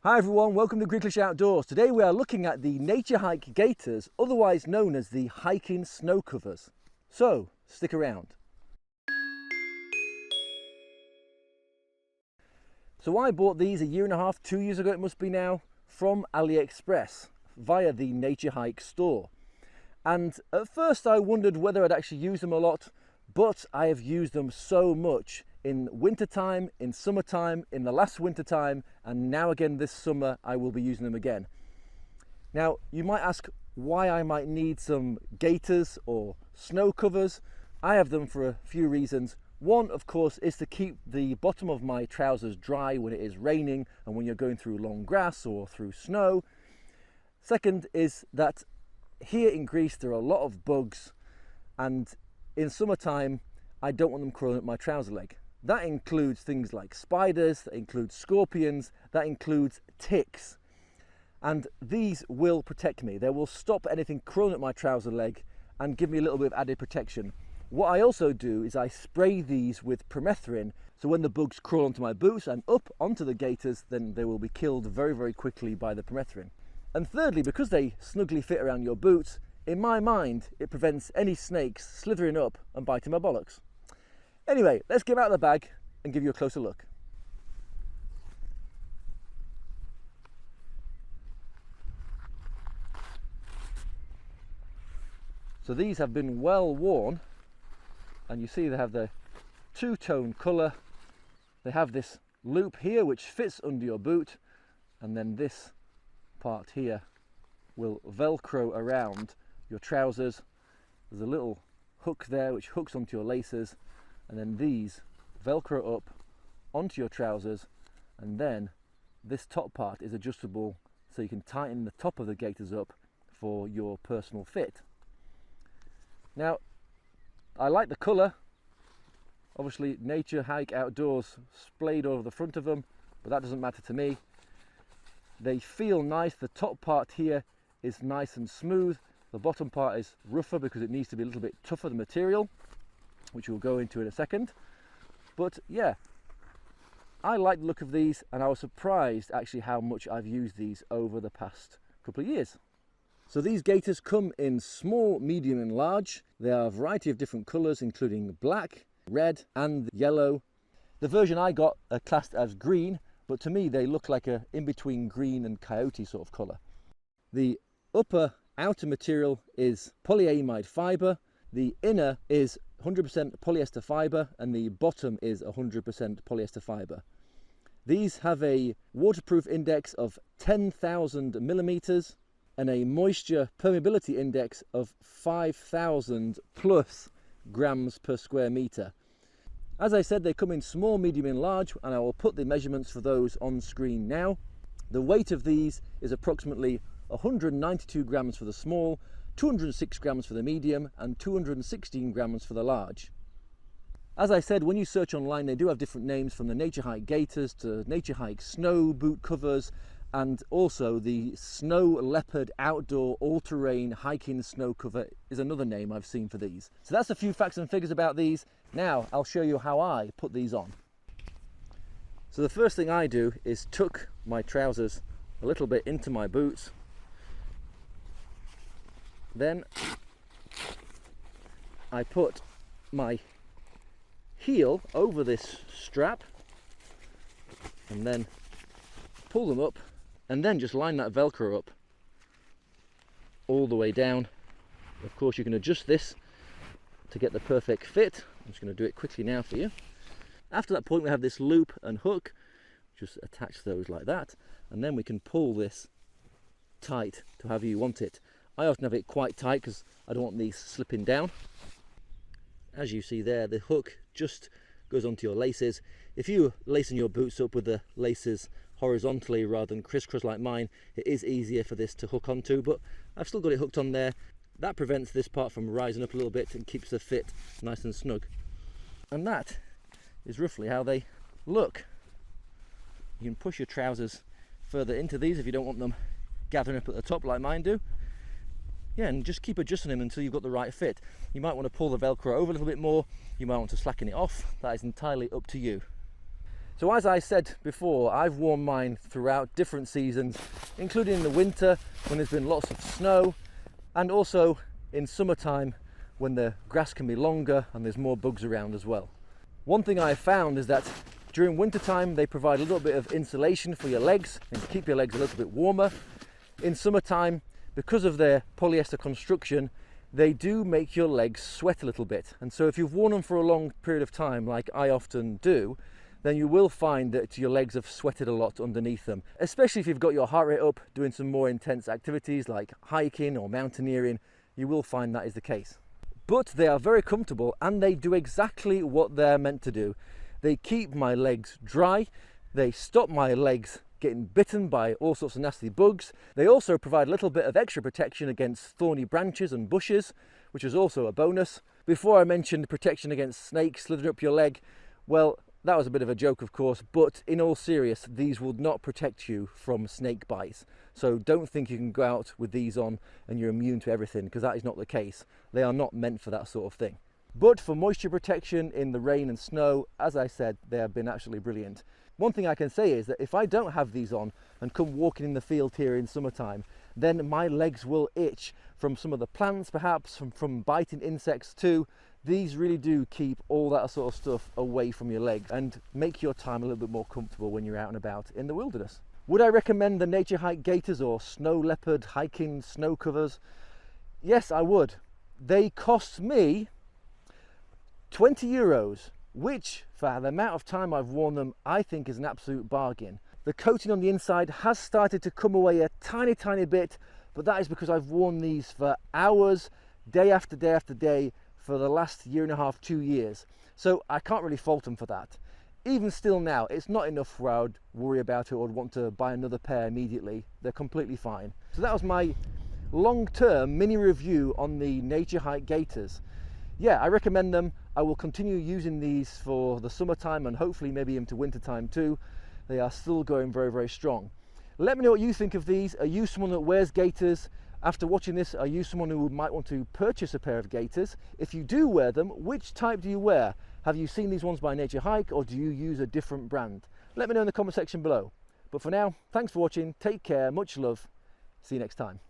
Hi everyone, welcome to Gricklish Outdoors. Today we are looking at the NatureHike Gaiters, otherwise known as the hiking snow covers. So, stick around. So I bought these a year and a half, 2 years ago it must be now, from AliExpress via the NatureHike store. And at first I wondered whether I'd actually use them a lot, but I have used them so much in wintertime, in summertime, in the last wintertime, and now again this summer I will be using them again. Now you might ask why I might need some gaiters or snow covers. I have them for a few reasons. One, of course, is to keep the bottom of my trousers dry when it is raining and when you're going through long grass or through snow. Second is that here in Greece there are a lot of bugs, and in summertime I don't want them crawling up my trouser leg. That includes things like spiders, that includes scorpions, that includes ticks. And these will protect me. They will stop anything crawling up my trouser leg and give me a little bit of added protection. What I also do is I spray these with permethrin, so when the bugs crawl onto my boots and up onto the gaiters, then they will be killed very, very quickly by the permethrin. And thirdly, because they snugly fit around your boots, in my mind, it prevents any snakes slithering up and biting my bollocks. Anyway, let's get out of the bag and give you a closer look. So these have been well worn, and you see they have the two-tone colour. They have this loop here which fits under your boot, and then this part here will velcro around your trousers. There's a little hook there which hooks onto your laces, and then these velcro up onto your trousers, and then this top part is adjustable so you can tighten the top of the gaiters up for your personal fit. Now I like the colour, obviously NatureHike Outdoors splayed over the front of them, but that doesn't matter to me. They feel nice. The top part here is nice and smooth, the bottom part is rougher because it needs to be a little bit tougher, the material, which we'll go into in a second. But yeah, I like the look of these, and I was surprised actually how much I've used these over the past couple of years. So these gaiters come in small, medium and large. They are a variety of different colours, including black, red and yellow. The version I got are classed as green, but to me they look like a in-between green and coyote sort of colour. The outer material is polyamide fibre. The inner is 100% polyester fibre, and the bottom is 100% polyester fibre. These have a waterproof index of 10,000 millimeters and a moisture permeability index of 5,000 plus grams per square meter. As I said, they come in small, medium and large, and I will put the measurements for those on screen now. The weight of these is approximately 192 grams for the small, 206 grams for the medium and 216 grams for the large. As I said, when you search online they do have different names, from the NatureHike Gaiters to NatureHike Snow Boot Covers, and also the Snow Leopard Outdoor All-Terrain Hiking Snow Cover is another name I've seen for these. So that's a few facts and figures about these. Now I'll show you how I put these on. So the first thing I do is tuck my trousers a little bit into my boots. Then I put my heel over this strap and then pull them up, and then just line that Velcro up all the way down. Of course you can adjust this to get the perfect fit. I'm just going to do it quickly now for you. After that point we have this loop and hook. Just attach those like that, and then we can pull this tight to however you want it. I often have it quite tight because I don't want these slipping down. As you see there, the hook just goes onto your laces. If you're lacing your boots up with the laces horizontally rather than crisscross like mine, it is easier for this to hook onto, but I've still got it hooked on there. That prevents this part from rising up a little bit and keeps the fit nice and snug. And that is roughly how they look. You can push your trousers further into these if you don't want them gathering up at the top like mine do. Yeah, and just keep adjusting them until you've got the right fit. You might want to pull the Velcro over a little bit more, you might want to slacken it off. That is entirely up to you. So as I said before, I've worn mine throughout different seasons, including in the winter when there's been lots of snow, and also in summertime when the grass can be longer and there's more bugs around as well. One thing I found is that during wintertime they provide a little bit of insulation for your legs and keep your legs a little bit warmer. In summertime, because of their polyester construction, they do make your legs sweat a little bit. And so if you've worn them for a long period of time, like I often do, then you will find that your legs have sweated a lot underneath them, especially if you've got your heart rate up doing some more intense activities like hiking or mountaineering. You will find that is the case. But they are very comfortable and they do exactly what they're meant to do. They keep my legs dry, they stop my legs getting bitten by all sorts of nasty bugs. They also provide a little bit of extra protection against thorny branches and bushes, which is also a bonus. Before I mentioned protection against snakes slithering up your leg, well, that was a bit of a joke, of course, but in all seriousness, these will not protect you from snake bites. So don't think you can go out with these on and you're immune to everything, because that is not the case. They are not meant for that sort of thing. But for moisture protection in the rain and snow, as I said, they have been absolutely brilliant. One thing I can say is that if I don't have these on and come walking in the field here in summertime, then my legs will itch from some of the plants, perhaps from biting insects too. These really do keep all that sort of stuff away from your legs and make your time a little bit more comfortable when you're out and about in the wilderness. Would I recommend the NatureHike Gaiters or Snow Leopard hiking snow covers? Yes, I would. They cost me €20, which for the amount of time I've worn them, I think is an absolute bargain. The coating on the inside has started to come away a tiny bit, but that is because I've worn these for hours, day after day after day, for the last year and a half, 2 years. So I can't really fault them for that. Even still now, it's not enough where I would worry about it or would want to buy another pair immediately. They're completely fine. So that was my long-term mini review on the NatureHike Gaiters. Yeah, I recommend them. I will continue using these for the summertime and hopefully maybe into wintertime too. They are still going very strong. Let me know what you think of these. Are you someone that wears gaiters? After watching this, are you someone who might want to purchase a pair of gaiters? If you do wear them, which type do you wear? Have you seen these ones by NatureHike or do you use a different brand? Let me know in the comment section below. But for now, thanks for watching, take care, much love, see you next time.